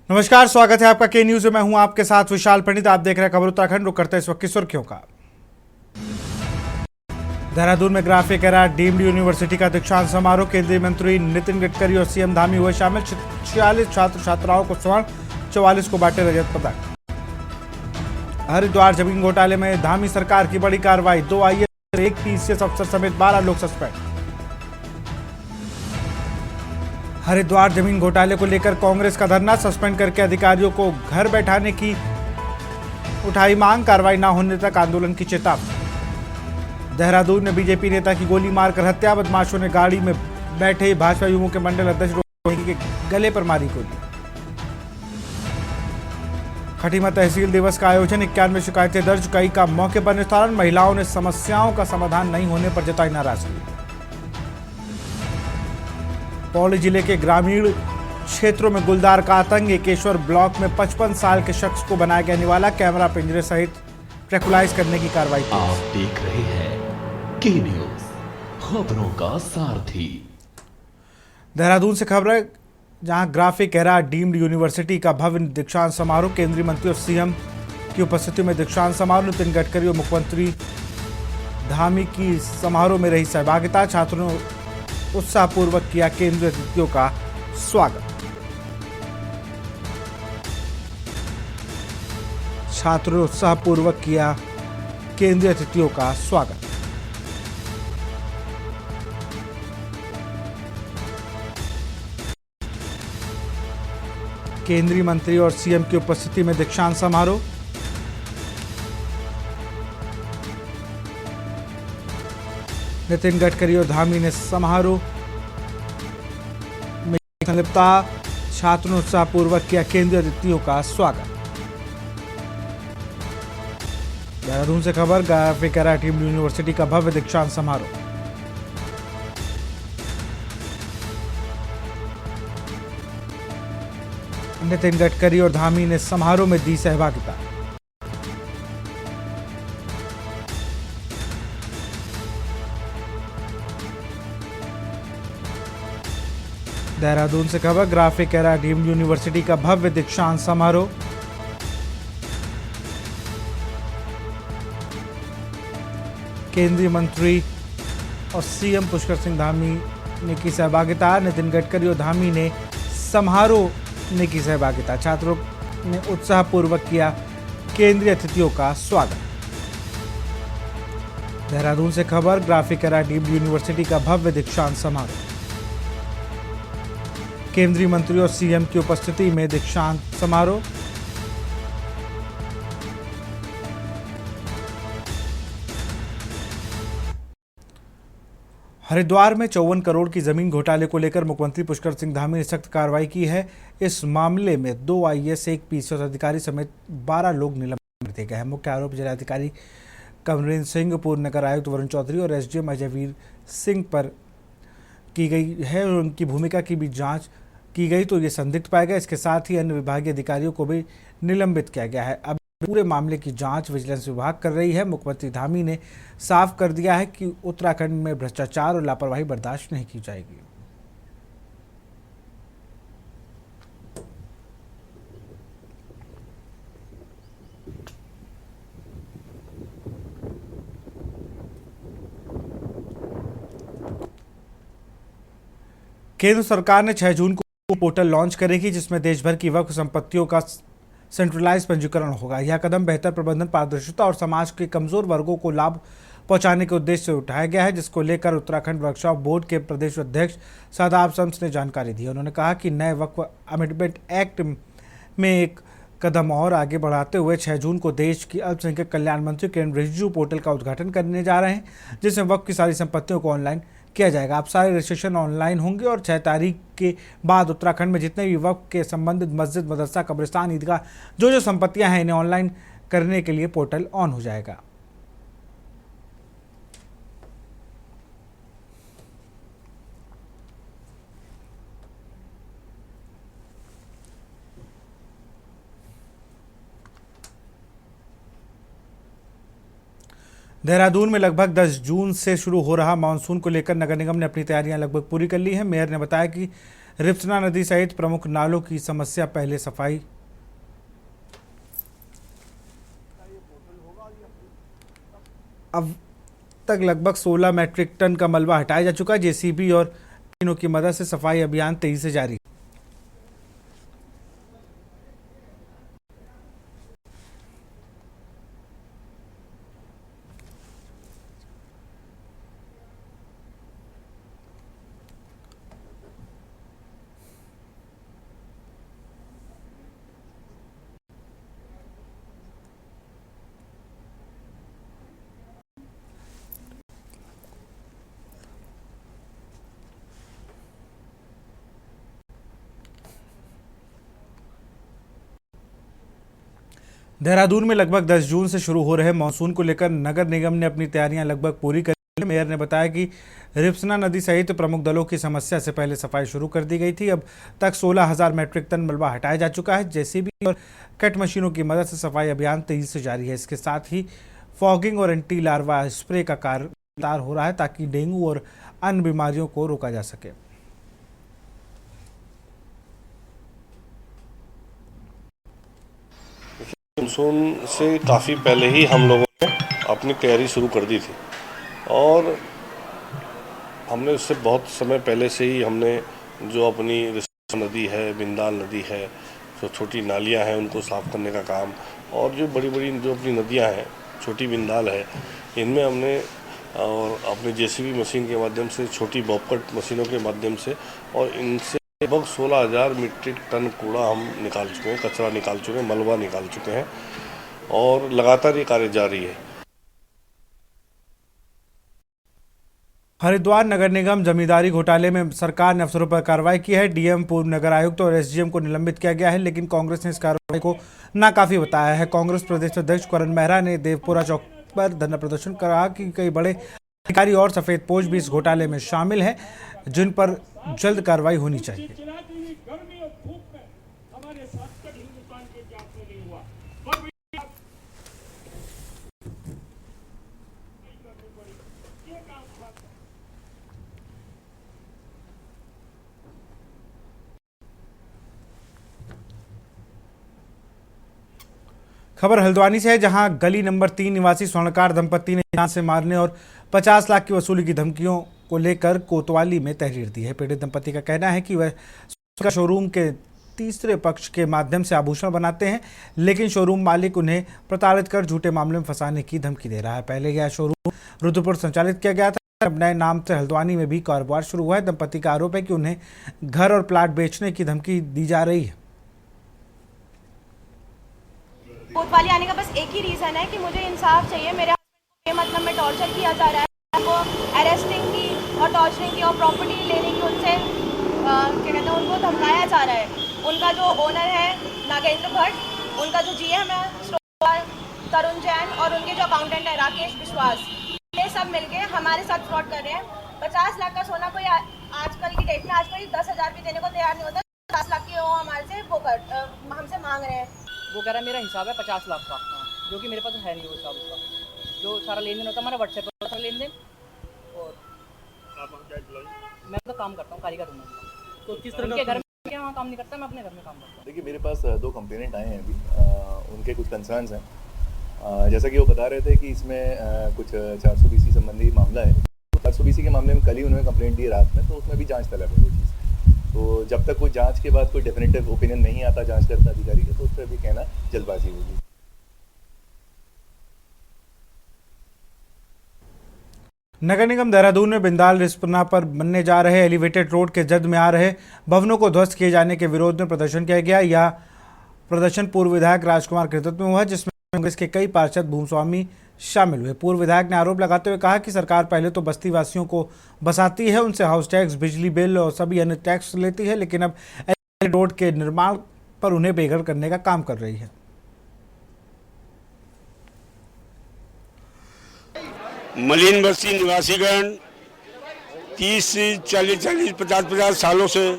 नमस्कार, स्वागत है आपका के न्यूज में। मैं हूं आपके साथ विशाल पंडित। आप देख रहे हैं खबर उत्तराखंड। रुक करते हैं इस वक्त की सुर्खियों का। देहरादून में ग्राफिक एरा डीम्ड यूनिवर्सिटी का दीक्षांत समारोह। केंद्रीय मंत्री नितिन गडकरी और सीएम धामी हुए शामिल। 46 छात्र छात्राओं को स्वर्ण, 44 को बांटे रजत पदक। हरिद्वार जमीन घोटाले में धामी सरकार की बड़ी कार्रवाई। 2 आईएएस, 1 पीसीएस अफसर समेत 12 लोग सस्पेंड। हरिद्वार जमीन घोटाले को लेकर कांग्रेस का धरना। सस्पेंड करके अधिकारियों को घर बैठाने की उठाई मांग। कार्रवाई न होने तक आंदोलन की चेतावनी। देहरादून में बीजेपी नेता की गोली मारकर हत्या। बदमाशों ने गाड़ी में बैठे भाजपा युवकों के मंडल अध्यक्ष रोहिंगी के गले पर मारी गोली। खटीमा तहसील दिवस का आयोजन। 91 शिकायतें दर्ज, कई का मौके पर निस्तारण। महिलाओं ने समस्याओं का समाधान नहीं होने पर जताई नाराजगी। पौड़ी जिले के ग्रामीण क्षेत्रों में गुलदार का आतंक। एकेश्वर ब्लॉक में 55 साल के शख्स को बनाया गया निवाला। कैमरा पिंजरे सहित ट्रैकुलाइज करने की कार्रवाई की। आप देख रहे हैं के न्यूज, खबरों का सारथी। देहरादून से खबर है, जहां ग्राफिक एरा डीम्ड यूनिवर्सिटी का भव्य दीक्षांत समारोह। केंद्रीय मंत्री और सीएम की उपस्थिति में दीक्षांत समारोह। नितिन गडकरी और मुख्यमंत्री धामी की समारोह में रही सहभागिता। छात्रों ने उत्साहपूर्वक किया केंद्रीय अतिथियों का स्वागत। छात्रों ने उत्साहपूर्वक किया केंद्रीय अतिथियों का स्वागत। केंद्रीय मंत्री और सीएम की उपस्थिति में दीक्षांत समारोह। नितिन गडकरी और धामी ने समारोह में संलिप्तता। छात्रों ने उत्साहपूर्वक किया केंद्रीय अतिथियों का स्वागत। देहरादून से खबर, ग्राफिक एरा डीम्ड यूनिवर्सिटी का भव्य दीक्षांत समारोह। नितिन गडकरी और धामी ने समारोह में दी सहभागिता। देहरादून से खबर, ग्राफिक एरा डीम्ड यूनिवर्सिटी का भव्य दीक्षांत समारोह। केंद्रीय मंत्री और सीएम पुष्कर सिंह धामी ने की सहभागिता। नितिन गडकरी और धामी ने समारोह में की सहभागिता। छात्रों ने उत्साहपूर्वक किया केंद्रीय अतिथियों का स्वागत। देहरादून से खबर, ग्राफिक एरा डीम्ड यूनिवर्सिटी का भव्य दीक्षांत समारोह। केंद्रीय मंत्री और सीएम की उपस्थिति में दीक्षांत समारोह। हरिद्वार में 54 करोड़ की जमीन घोटाले को लेकर मुख्यमंत्री पुष्कर सिंह धामी ने सख्त कार्रवाई की है। इस मामले में 2 आईएएस, 1 पीसीएस अधिकारी समेत 12 लोग निलंबित कर दिए गए हैं। मुख्य आरोप जिलाधिकारी कमरेंद्र सिंह, पूर्व नगर आयुक्त वरुण चौधरी और एसडीएम अजयवीर सिंह पर की गई है और उनकी भूमिका की भी जांच की गई तो ये संदिग्ध पाया गया। इसके साथ ही अन्य विभागीय अधिकारियों को भी निलंबित किया गया है। अब पूरे मामले की जांच विजिलेंस विभाग कर रही है। मुख्यमंत्री धामी ने साफ कर दिया है कि उत्तराखंड में भ्रष्टाचार और लापरवाही बर्दाश्त नहीं की जाएगी। केंद्र सरकार ने 6 जून को पोर्टल लॉन्च करेगी, जिसमें देश भर की वक्फ संपत्तियों का सेंट्रलाइज पंजीकरण होगा। यह कदम बेहतर प्रबंधन, पारदर्शिता और समाज के कमजोर वर्गों को लाभ पहुंचाने के उद्देश्य से उठाया गया है, जिसको लेकर उत्तराखंड वर्कशॉप बोर्ड के प्रदेश अध्यक्ष शादाब शम्स ने जानकारी दी। उन्होंने कहा कि नए वक्फ अमेंडमेंट एक्ट में एक कदम और आगे बढ़ाते हुए 6 जून को देश की अल्पसंख्यक कल्याण मंत्री किरेन रिजिजू पोर्टल का उद्घाटन करने जा रहे हैं, जिसमें वक्फ की सारी संपत्तियों को ऑनलाइन किया जाएगा। अब सारे रजिस्ट्रेशन ऑनलाइन होंगे और 6 तारीख के बाद उत्तराखंड में जितने भी वक्फ के संबंधित मस्जिद, मदरसा, कब्रिस्तान, ईदगाह, जो संपत्तियां हैं, इन्हें ऑनलाइन करने के लिए पोर्टल ऑन हो जाएगा। देहरादून में लगभग 10 जून से शुरू हो रहा मानसून को लेकर नगर निगम ने अपनी तैयारियां लगभग पूरी कर ली हैं। मेयर ने बताया कि रिप्सना नदी सहित प्रमुख नालों की समस्या पहले सफाई। अब तक लगभग 16 मैट्रिक टन का मलबा हटाया जा चुका है। जेसीबी और मशीनों की मदद से सफाई अभियान तेजी से जारी है। देहरादून में लगभग 10 जून से शुरू हो रहे मानसून को लेकर नगर निगम ने अपनी तैयारियां लगभग पूरी कर ली। मेयर ने बताया कि रिप्सना नदी सहित प्रमुख दलों की समस्या से पहले सफाई शुरू कर दी गई थी। अब तक 16,000 मैट्रिक टन मलबा हटाया जा चुका है। जेसीबी और कट मशीनों की मदद से सफाई अभियान तेजी से जारी है। इसके साथ ही फॉगिंग और एंटी लार्वा स्प्रे का कार्य लगातार हो रहा है ताकि डेंगू और अन्य बीमारियों को रोका जा सके। मानसून से काफ़ी पहले ही हम लोगों ने अपनी तैयारी शुरू कर दी थी और हमने उससे बहुत समय पहले से ही हमने जो अपनी रिस्पना नदी है, बिंदाल नदी है, जो छोटी नालियां हैं उनको साफ़ करने का काम और जो बड़ी बड़ी जो अपनी नदियां हैं, छोटी बिंदाल है, इनमें हमने और अपने जेसीबी मशीन के माध्यम से, छोटी बॉबकट मशीनों के माध्यम से और इनसे लगभग 16,000 मीट्रिक टन कूड़ा हम निकाल चुके हैं, कचरा निकाल चुके हैं, मलबा निकाल चुके हैं और लगातार ये कार्य जारी है। हरिद्वार नगर निगम जमींदारी घोटाले में सरकार ने अफसरों पर कार्रवाई की है। डीएम, पूर्व नगर आयुक्त और एसडीएम को निलंबित किया गया है, लेकिन कांग्रेस ने इस कार्रवाई को नाकाफी बताया है। कांग्रेस प्रदेश अध्यक्ष करण मेहरा ने देवपुरा चौक पर धरना प्रदर्शन करा कि कई बड़े अधिकारी और सफेदपोश भी इस घोटाले में शामिल हैं, जिन पर जल्द कार्रवाई होनी चाहिए। खबर हल्द्वानी से है, जहां गली नंबर 3 निवासी स्वर्णकार दंपति ने जान से मारने और 50 लाख की वसूली की धमकियों को लेकर कोतवाली में तहरीर दी है। पीड़ित दंपति का कहना है कि वह शोरूम के तीसरे पक्ष के माध्यम से आभूषण बनाते हैं, लेकिन शोरूम मालिक उन्हें प्रताड़ित कर झूठे मामले में फंसाने की धमकी दे रहा है। पहले यह शोरूम रुद्रपुर संचालित किया गया था, अब नए नाम से हल्द्वानी में भी कारोबार शुरू हुआ है। दंपति का आरोप है कि उन्हें घर और प्लाट बेचने की धमकी दी जा रही है। कोतवाली आने का बस एक ही रीज़न है कि मुझे इंसाफ चाहिए। मेरे हस्बैंड को बेमतलब में टॉर्चर किया जा रहा है, उनको अरेस्टिंग की और टॉर्चरिंग की और प्रॉपर्टी लेने की उनसे क्या कहते हैं उनको धमकाया जा रहा है। उनका जो ओनर है नागेंद्र भट्ट, उनका जो जीएम है तरुण जैन और उनके जो अकाउंटेंट है राकेश विश्वास, ये सब मिलके हमारे साथ फ्रॉड कर रहे हैं। 50 लाख का सोना कोई आजकल की डेट में आज कोई 10,000 भी देने को तैयार नहीं होता। 50 लाख की वो हमारे से हमसे मांग रहे हैं। वो कह रहा है मेरा हिसाब है 50 लाख का, जो कि मेरे पास है नहीं वो हिसाब उसका। जो सारा लेन देन होता है हमारा व्हाट्सएप पर सारा लेन देन। और मैं तो काम करता हूँ, कारीगर हूँ। तो किस तरह के घर में वहाँ काम नहीं करता, मैं अपने घर में काम करता हूँ। देखिए, मेरे पास 2 कंप्लेनेंट आए हैं अभी, उनके कुछ कंसर्न्स हैं। जैसा कि वो बता रहे थे कि इसमें कुछ 420 संबंधी मामला है। तो 420 के मामले में कल ही उन्होंने कंप्लेंट दी रात में, तो उसमें भी जाँच तलब है वो चीज़। तो जब तक कोई जांच के बाद कोई डेफिनेटिव ओपिनियन नहीं आता जांच करता अधिकारी का, तो उस पर भी कहना जल्दबाजी होगी। नगर निगम देहरादून में बिंदाल रिस्पना पर बनने जा रहे एलिवेटेड रोड के जद में आ रहे भवनों को ध्वस्त किए जाने के विरोध में प्रदर्शन किया गया। यह प्रदर्शन पूर्व विधायक राजकुमार के नेतृत्व में हुआ, जिसमें कांग्रेस के कई पार्षद भूस्वामी शामिल हुए। पूर्व विधायक ने आरोप लगाते हुए कहा कि सरकार पहले तो बस्ती वासियों को बसाती है, उनसे हाउस टैक्स, बिजली बिल और सभी अन्य टैक्स लेती है, लेकिन अब रोड के निर्माण पर उन्हें बेघर करने का काम कर रही है। मलिन बस्ती निवासीगण 30, 40, 50 सालों से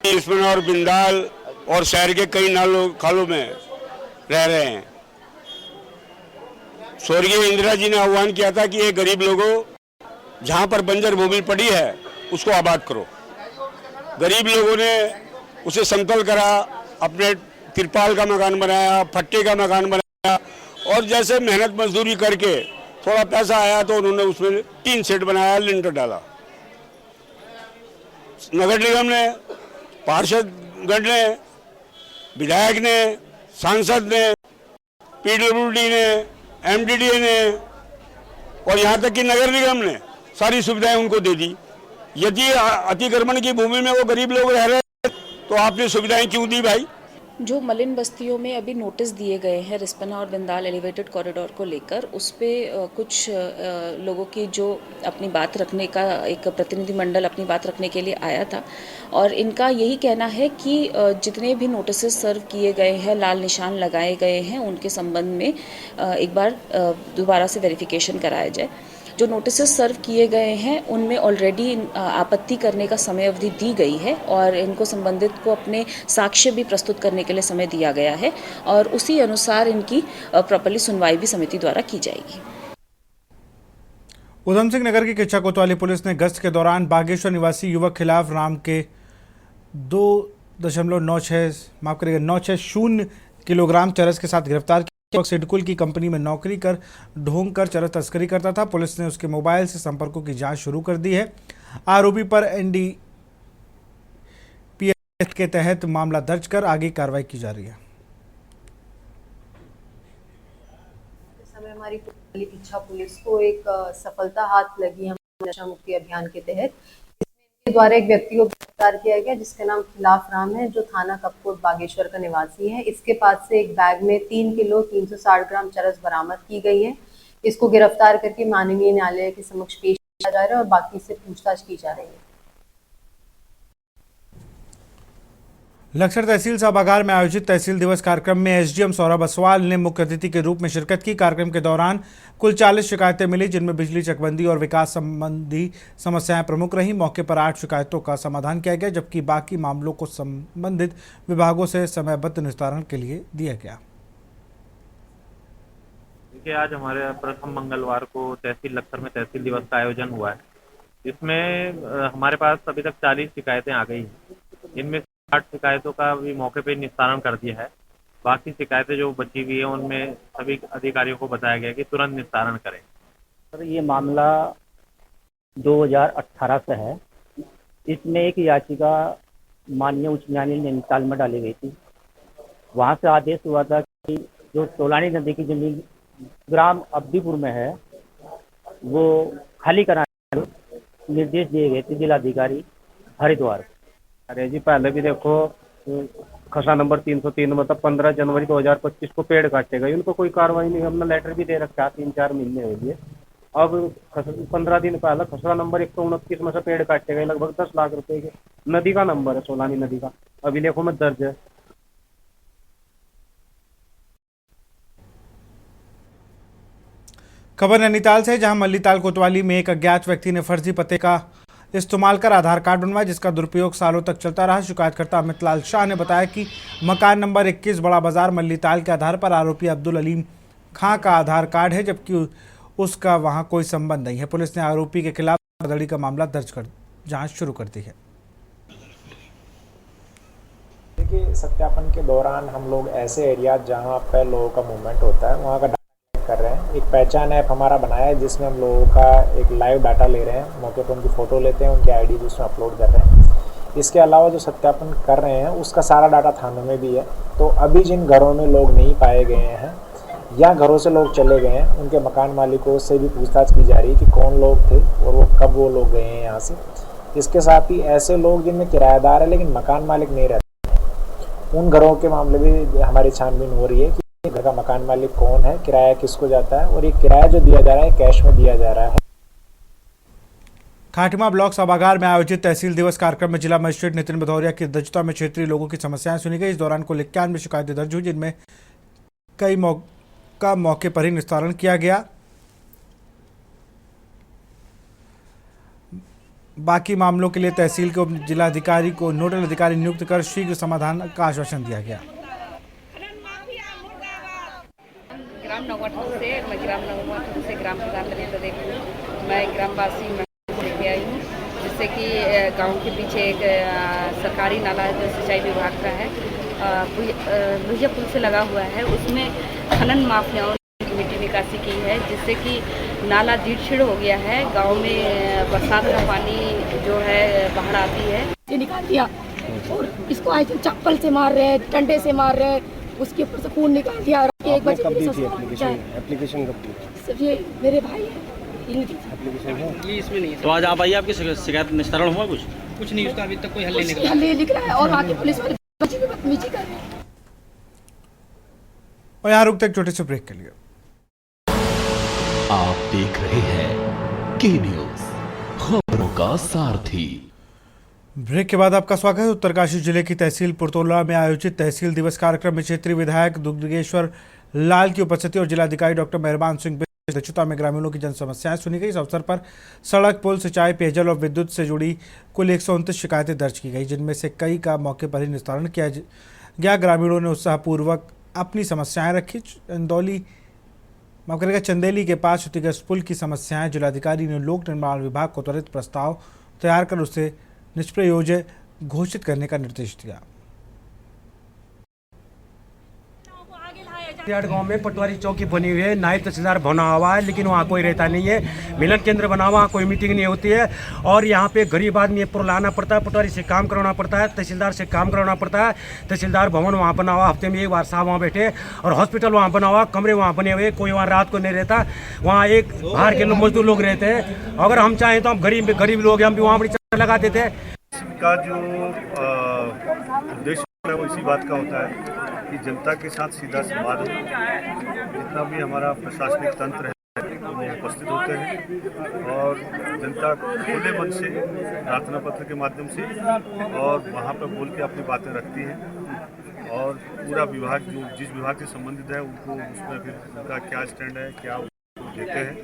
रिस्पना और बिंदाल और शहर के कई नालों खालों में रह रहे हैं। स्वर्गीय इंदिरा जी ने आह्वान किया था कि ये गरीब लोगों, जहां पर बंजर भूमि पड़ी है उसको आबाद करो। गरीब लोगों ने उसे समतल करा, अपने तिरपाल का मकान बनाया, फट्टे का मकान बनाया, और जैसे मेहनत मजदूरी करके थोड़ा पैसा आया तो उन्होंने उसमें टीन शेड बनाया, लिंटर डाला। नगर निगम ने, पार्षदगण ने, विधायक ने, सांसद ने, पीडब्ल्यूडी ने, एमडीडीए ने और यहाँ तक कि नगर निगम ने सारी सुविधाएं उनको दे दी। यदि अतिक्रमण की भूमि में वो गरीब लोग रह रहे हैं तो आपने सुविधाएं क्यों दी भाई? जो मलिन बस्तियों में अभी नोटिस दिए गए हैं रिस्पना और बिंदाल एलिवेटेड कॉरिडोर को लेकर, उस पे कुछ लोगों की जो अपनी बात रखने का एक प्रतिनिधिमंडल अपनी बात रखने के लिए आया था, और इनका यही कहना है कि जितने भी नोटिस सर्व किए गए हैं, लाल निशान लगाए गए हैं, उनके संबंध में एक बार दोबारा से वेरिफिकेशन कराया जाए। जो नोटिस सर्व किए गए हैं उनमें ऑलरेडी आपत्ति करने का समय अवधि दी गई है और इनको संबंधित को अपने साक्ष्य भी प्रस्तुत करने के लिए समय दिया गया है, और उसी अनुसार इनकी प्रॉपर्ली सुनवाई भी समिति द्वारा की जाएगी। उधम सिंह नगर की किच्चा कोतवाली पुलिस ने गश्त के दौरान बागेश्वर निवासी युवक खिलाफ राम के 2.960 किलोग्राम चरस के साथ गिरफ्तार किया। युवक सिडकुल की कंपनी में नौकरी कर ढोंग कर चरस तस्करी करता था। पुलिस ने उसके मोबाइल से संपर्कों की जांच शुरू कर दी है। आरोपी पर NDPS के तहत मामला दर्ज कर आगे कार्रवाई की जा रही है। समय हमारी किच्चा पुलिस को एक सफलता हाथ लगी हमारे नशा मुक्ति अभियान के तहत। इसके द्वारा एक व्यक्ति को गिरफ्तार किया गया जिसका नाम खिलाफ राम है, जो थाना कपकोट बागेश्वर का निवासी है। इसके पास से एक बैग में 3 किलो 360 ग्राम चरस बरामद की गई है। इसको गिरफ्तार करके माननीय न्यायालय के समक्ष पेश किया जा रहा है और बाकी से पूछताछ की जा रही है। लक्सर तहसील सभागार में आयोजित तहसील दिवस कार्यक्रम में एसडीएम सौरभ असवाल ने मुख्य अतिथि के रूप में शिरकत की। कार्यक्रम के दौरान कुल 40 शिकायतें मिली, जिनमें बिजली चकबंदी और विकास संबंधी समस्याएं प्रमुख रहीं। मौके पर 8 शिकायतों का समाधान किया गया, जबकि बाकी मामलों को संबंधित विभागों से समयबद्ध निस्तारण के लिए दिया गया। देखिए, आज हमारे प्रथम मंगलवार को तहसील लक्सर में तहसील दिवस का आयोजन हुआ है। इसमें हमारे पास अभी तक 40 शिकायतें आ गई हैं। इनमें 8 शिकायतों का भी मौके पर निस्तारण कर दिया है। बाकी शिकायतें जो बची हुई है उनमें सभी अधिकारियों को बताया गया कि तुरंत निस्तारण करें। सर, ये मामला 2018 से है। इसमें एक याचिका माननीय उच्च न्यायालय नैनीताल में डाली गई थी। वहाँ से आदेश हुआ था कि जो तोलानी नदी की जमीन ग्राम अब्दीपुर में है वो खाली कराने निर्देश दिए गए थे जिलाधिकारी हरिद्वार। अरे जी, पहले भी देखो खसरा नंबर 303 मतलब 15 जनवरी 2025 को पेड़ काटे गए, उनको कोई कार्रवाई नहीं। हमने लेटर भी दे रखा है 3-4 महीने हो गए। अब 15 दिन पहले खसरा नंबर 129 में से पेड़ काटे गए, लगभग 10 लाख रुपए के। नदी का नंबर है, सोलानी नदी का, अभिलेखों में दर्ज है। खबर नैनीताल से, जहां मल्लीताल कोतवाली में एक अज्ञात व्यक्ति ने फर्जी पते का इस्तेमाल कर आधार कार्ड बनवाया, जिसका दुरुपयोग सालों तक चलता रहा। शिकायतकर्ता अमित लाल शाह ने बताया कि मकान नंबर 21 बड़ा बाजार मल्लीताल के आधार पर आरोपी अब्दुल अलीम खां का आधार कार्ड है, जबकि उसका वहां कोई संबंध नहीं है। पुलिस ने आरोपी के खिलाफ धोखाधड़ी का मामला दर्ज कर जांच शुरू कर दी है। देखिए, सत्यापन के दौरान हम लोग ऐसे एरिया जहाँ पे लोगों का मूवमेंट होता है वहाँ का डाटा कर रहे हैं। एक पहचान ऐप हमारा बनाया है जिसमें हम लोगों का एक लाइव डाटा ले रहे हैं, मौके पर उनकी फ़ोटो लेते हैं, उनकी आईडी उसमें अपलोड कर रहे हैं। इसके अलावा जो सत्यापन कर रहे हैं उसका सारा डाटा थाने में भी है। तो अभी जिन घरों में लोग नहीं पाए गए हैं या घरों से लोग चले गए हैं, उनके मकान मालिकों से भी पूछताछ की जा रही है कि कौन लोग थे और वो कब वो लोग गए हैं यहाँ से। इसके साथ ही ऐसे लोग जिनमें किराएदार है लेकिन मकान मालिक नहीं रहते, उन घरों के मामले भी हमारी छानबीन हो रही है कि घर का मकान मालिक कौन है, किराया किसको जाता है और ये किराया जो दिया जा रहा है कैश में दिया जा रहा है। खाटिमा ब्लॉक सभागार में आयोजित तहसील दिवस कार्यक्रम में जिला मजिस्ट्रेट नितिन भदौरिया की अध्यक्षता में क्षेत्रीय लोगों की समस्याएं सुनी गई। इस दौरान कुल 91 शिकायतें दर्ज हुई, जिनमें कई का मौके पर ही निस्तारण किया गया। बाकी मामलों के लिए तहसील को जिलाधिकारी को नोडल अधिकारी नियुक्त कर शीघ्र समाधान का आश्वासन दिया गया। ग्राम नौवाठन से ग्राम प्रधान नरेंद्र देव, मैं ग्रामवासी लेके आई हूँ, जिससे जैसे कि गांव के पीछे एक सरकारी नाला जो सिंचाई विभाग का है, भुजिया पुल से लगा हुआ है, उसमें खनन माफियाओं ने मिट्टी निकासी की है, जिससे कि नाला जीर्ण हो गया है। गांव में बरसात का पानी जो है बाहर आती है, ये निकाल दिया और इसको आज चप्पल से मार रहे हैं, डंडे से मार रहे हैं, उसके ऊपर से खून निकाल दिया। और 1 बजे एप्लीकेशन कब दी? सब ये मेरे भाई है, एप्लीकेशन है ये इसमें नहीं है। तो आज आप आइए, आपकी शिकायत निस्तारण हुआ कुछ नहीं, उसका अभी तक कोई हल नहीं निकला। हल लिख रहा है और आगे पुलिस वाले बदतमीजी कर रहे हैं। और यहाँ रुकते एक छोटे से ब्रेक के लिए। आप देख रहे हैं के न्यूज, खबरों का सारथी। ब्रेक के बाद आपका स्वागत है। उत्तरकाशी जिले की तहसील पुरतोला में आयोजित तहसील दिवस कार्यक्रम में क्षेत्रीय विधायक दुर्गेश्वर लाल की उपस्थिति और जिलाधिकारी डॉक्टर मेहरबान सिंह की अध्यक्षता में ग्रामीणों की जन समस्याएं सुनी गई। इस अवसर पर सड़क, पुल, सिंचाई, पेयजल और विद्युत से जुड़ी कुल 129 शिकायतें दर्ज की गई, जिनमें से कई का मौके पर ही निस्तारण किया गया। ग्रामीणों ने उत्साहपूर्वक अपनी समस्याएं रखी। चंदेली के पास क्षतिग्रस्त पुल की समस्याएं जिलाधिकारी ने लोक निर्माण विभाग को त्वरित प्रस्ताव तैयार कर उसे निष्प्रयोज्य घोषित करने का निर्देश दिया। गांव में पटवारी चौकी बनी हुई है, नायब तहसीलदार बना हुआ है, लेकिन वहाँ कोई रहता नहीं है। मिलन केंद्र बना हुआ, कोई मीटिंग नहीं होती है। और यहाँ पे गरीब आदमी लाना पड़ता है, पटवारी से काम करवाना पड़ता है, तहसीलदार से काम करवाना पड़ता है। तहसीलदार भवन वहाँ बना हुआ, हफ्ते में 1 बार साहब वहाँ बैठे, और हॉस्पिटल वहाँ बना हुआ, कमरे वहाँ बने हुए, कोई वहाँ रात को नहीं रहता। वहाँ एक बाहर के मजदूर लोग रहते हैं। अगर हम चाहें तो हम गरीब लोग हैं, हम भी वहाँ बड़ी चक्कर लगा देते हैं। का जो उद्देश्य है वो इसी बात का होता है कि जनता के साथ सीधा संवाद हो। जितना भी हमारा प्रशासनिक तंत्र है वो उपस्थित होते हैं और जनता खुले मन से प्रार्थना पत्र के माध्यम से और वहाँ पर बोल के अपनी बातें रखती है और पूरा विभाग जो जिस विभाग से संबंधित है उनको उसमें फिर उनका क्या स्टैंड है, क्या देते हैं।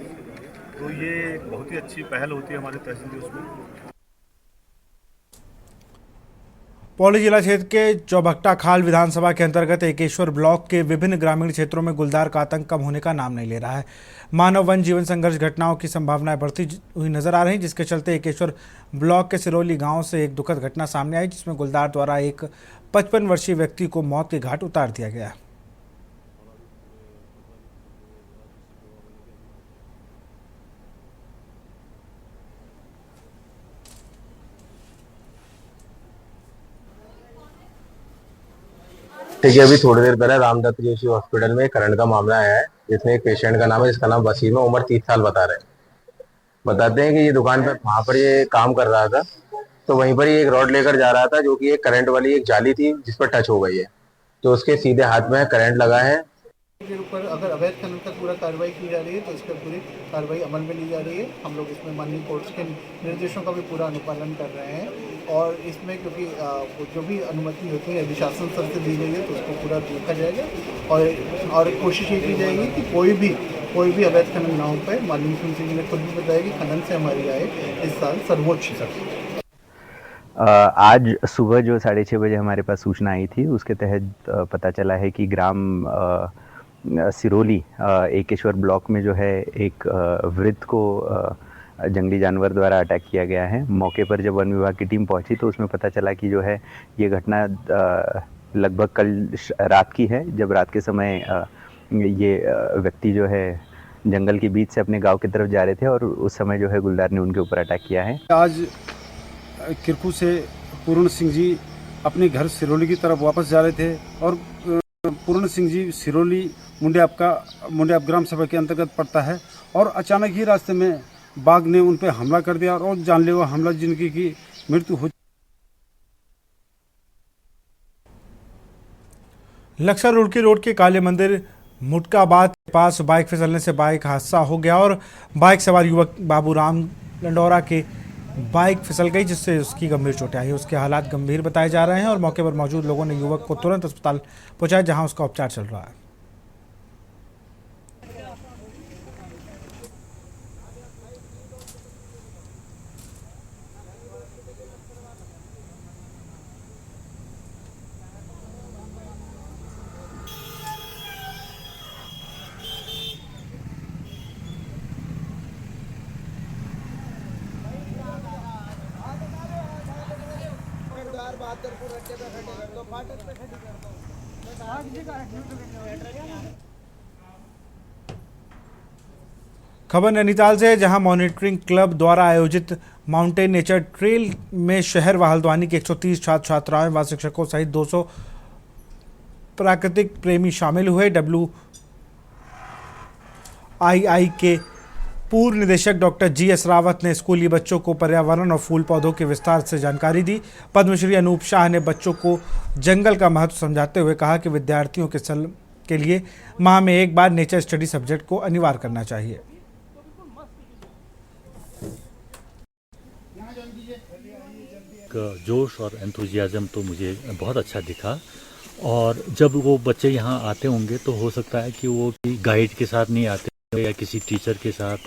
तो ये बहुत ही अच्छी पहल होती है हमारे तहसील दिवस में। पौड़ी जिला क्षेत्र के चौबट्टा खाल विधानसभा के अंतर्गत एकेश्वर ब्लॉक के विभिन्न ग्रामीण क्षेत्रों में गुलदार का आतंक कम होने का नाम नहीं ले रहा है। मानव वन जीवन संघर्ष घटनाओं की संभावनाएं बढ़ती हुई नजर आ रही, जिसके चलते एकेश्वर ब्लॉक के सिरोली गांव से एक दुखद घटना सामने आई, जिसमें गुलदार द्वारा एक 55 वर्षीय व्यक्ति को मौत के घाट उतार दिया गया। ठीक है, अभी थोड़ी देर पहले रामदत्त जोशी हॉस्पिटल में करंट का मामला आया है, जिसमें एक पेशेंट का नाम है, जिसका नाम वसीम है, उम्र 30 साल बताते हैं कि ये दुकान पे वहां पर ये काम कर रहा था, तो वहीं पर ही एक रॉड लेकर जा रहा था, जो कि एक करंट वाली एक जाली थी जिस पर टच हो गई है, तो उसके सीधे हाथ में करंट लगा है। के ऊपर अगर अवैध खनन का पूरा कार्रवाई की जा रही है तो इस पर पूरी कार्रवाई अमल में ली जा रही है। हम लोग इसमें माननीय कोर्ट्स के निर्देशों का भी पूरा अनुपालन कर रहे हैं और इसमें क्योंकि जो भी अनुमति होती है यदि शासन स्तर से दी गई है तो उसको पूरा देखा जाएगा और कोशिश ये की जाएगी कि कोई भी अवैध खनन ना हो पाए। माननीय मुख्यमंत्री जी ने खुद भी बताया कि खनन से हमारी आय इस साल सर्वोच्च है। आज सुबह जो 6:30 बजे हमारे पास सूचना आई थी, उसके तहत पता चला है कि ग्राम सिरोली एकेश्वर ब्लॉक में जो है एक वृद्ध को जंगली जानवर द्वारा अटैक किया गया है। मौके पर जब वन विभाग की टीम पहुंची तो उसमें पता चला कि जो है ये घटना लगभग कल रात की है, जब रात के समय ये व्यक्ति जो है जंगल के बीच से अपने गांव की तरफ जा रहे थे और उस समय जो है गुलदार ने उनके ऊपर अटैक किया है। आज किरकू से पूर्ण सिंह जी अपने घर सिरोली की तरफ वापस जा रहे थे और पूर्ण सिंह जी सिरोली मुंडियाप ग्राम सभा के अंतर्गत पड़ता है और अचानक ही रास्ते में बाघ ने उन पर हमला कर दिया और जानलेवा हमला जिनकी की मृत्यु हो। लक्सर रुड़की रोड के काले मंदिर मुटकाबाद के पास बाइक फिसलने से बाइक हादसा हो गया और बाइक सवार युवक बाबूराम लंडौरा के बाइक फिसल गई, जिससे उसकी गंभीर चोटें आई। उसके हालात गंभीर बताए जा रहे हैं और मौके पर मौजूद लोगों ने युवक को तुरंत अस्पताल पहुंचाया, जहां उसका उपचार चल रहा है। खबर नैनीताल से है, जहां मॉनिटरिंग क्लब द्वारा आयोजित माउंटेन नेचर ट्रेल में शहर व हल्द्वानी के 130 छात्र छात्राएं व शिक्षकों सहित 200 प्राकृतिक प्रेमी शामिल हुए। WII के पूर्व निदेशक डॉक्टर GS रावत ने स्कूली बच्चों को पर्यावरण और फूल पौधों के विस्तार से जानकारी दी। पद्मश्री अनूप शाह ने बच्चों को जंगल का महत्व समझाते हुए कहा कि विद्यार्थियों के लिए माह में एक बार नेचर स्टडी सब्जेक्ट को अनिवार्य करना चाहिए। जोश और एंथुजियाज़म तो मुझे बहुत अच्छा दिखा, और जब वो बच्चे यहाँ आते होंगे तो हो सकता है कि वो गाइड के साथ नहीं आते या किसी टीचर के साथ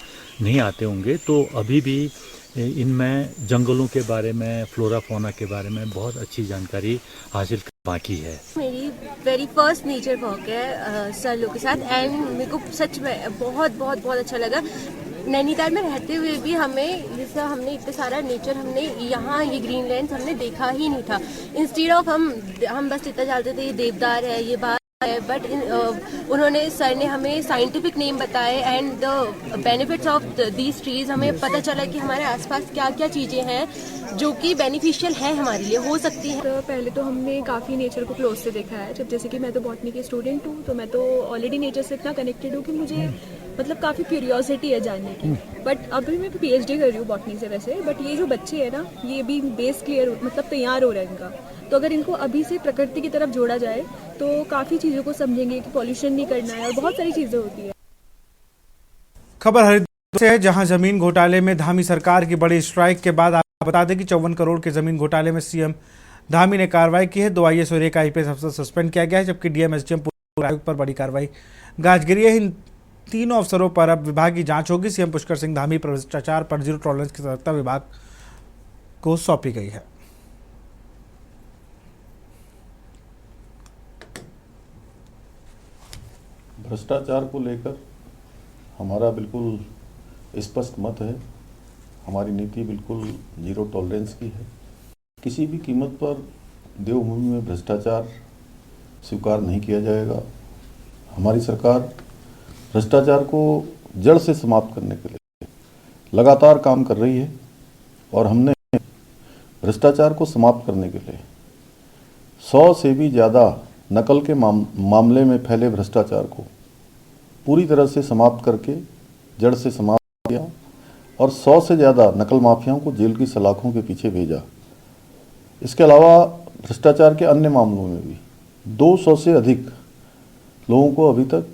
नहीं आते होंगे, तो अभी भी इनमें जंगलों के बारे में, फ्लोरा फौना के बारे में बहुत अच्छी जानकारी हासिल बाकी है। मेरी वेरी फर्स्ट नेचर वॉक है सर लोग के साथ, एंड मेरे को सच में बहुत बहुत बहुत अच्छा लगा। नैनीताल में रहते हुए भी हमें जैसा हमने इतना सारा नेचर हमने यहाँ ये ग्रीनलैंड हमने देखा ही नहीं था। इंस्टेड ऑफ हम बस इतना जानते थे ये देवदार है, ये बात है, बट उन्होंने सर ने हमें साइंटिफिक नेम बताए and the benefits of these trees. हमें पता चला कि हमारे आसपास क्या क्या चीज़ें हैं जो कि बेनिफिशियल है हमारे लिए, हो सकती है। तो पहले तो हमने काफ़ी नेचर को क्लोज से देखा है। जब जैसे कि मैं तो बॉटनी की स्टूडेंट हूँ, तो मैं तो ऑलरेडी नेचर से इतना कनेक्टेड हूँ कि मुझे मतलब काफ़ी क्यूरियोसिटी है जानने की। बट अभी मैं PhD कर रही हूँ बॉटनी से वैसे, बट ये जो बच्चे हैं ना, ये भी बेस क्लियर मतलब तैयार हो रहा है इनका। तो अगर इनको अभी से प्रकृति की तरफ जोड़ा जाए तो काफ़ी चीज़ों को समझेंगे कि पॉल्यूशन नहीं करना है और बहुत सारी चीज़ें होती है। खबर हरिद्वार से है, जहां जमीन घोटाले में धामी सरकार की बड़ी स्ट्राइक के बाद आपको बता दें कि 54 करोड़ के जमीन घोटाले में CM धामी ने कार्रवाई की है। 2 IAS और 1 IPS अफसर सस्पेंड किया गया है, जबकि DM SDM पूर्व आयुक्त पर बड़ी कार्रवाई गाज गिरी है। इन तीनों अफसरों पर अब विभाग की जांच होगी। CM पुष्कर सिंह धामी पर भ्रष्टाचार पर जीरो टॉलरेंस की सतर्कता विभाग को सौंपी गई है। भ्रष्टाचार को लेकर हमारा बिल्कुल स्पष्ट मत है। हमारी नीति बिल्कुल जीरो टॉलरेंस की है। किसी भी कीमत पर देवभूमि में भ्रष्टाचार स्वीकार नहीं किया जाएगा। हमारी सरकार भ्रष्टाचार को जड़ से समाप्त करने के लिए लगातार काम कर रही है, और हमने भ्रष्टाचार को समाप्त करने के लिए 100 से भी ज़्यादा नकल के मामले में फैले भ्रष्टाचार को पूरी तरह से समाप्त करके जड़ से समाप्त किया, और 100 से ज़्यादा नकल माफियाओं को जेल की सलाखों के पीछे भेजा। इसके अलावा भ्रष्टाचार के अन्य मामलों में भी 200 से अधिक लोगों को अभी तक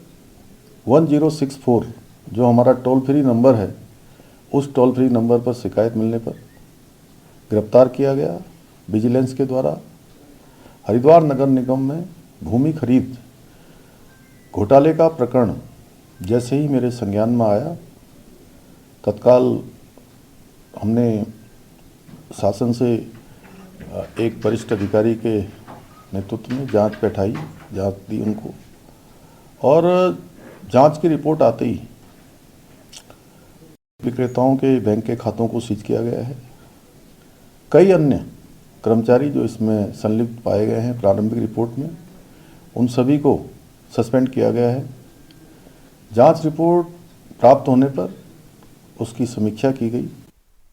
1064 जो हमारा टोल फ्री नंबर है, उस टोल फ्री नंबर पर शिकायत मिलने पर गिरफ्तार किया गया विजिलेंस के द्वारा। हरिद्वार नगर निगम में भूमि खरीद घोटाले का प्रकरण जैसे ही मेरे संज्ञान में आया, तत्काल हमने शासन से एक वरिष्ठ अधिकारी के नेतृत्व में जांच बैठाई, जांच दी उनको, और जांच की रिपोर्ट आते ही विक्रेताओं के बैंक के खातों को सीज किया गया है। कई अन्य कर्मचारी जो इसमें संलिप्त पाए गए हैं प्रारंभिक रिपोर्ट में, उन सभी को सस्पेंड किया गया है। जांच रिपोर्ट प्राप्त होने पर उसकी समीक्षा की गई।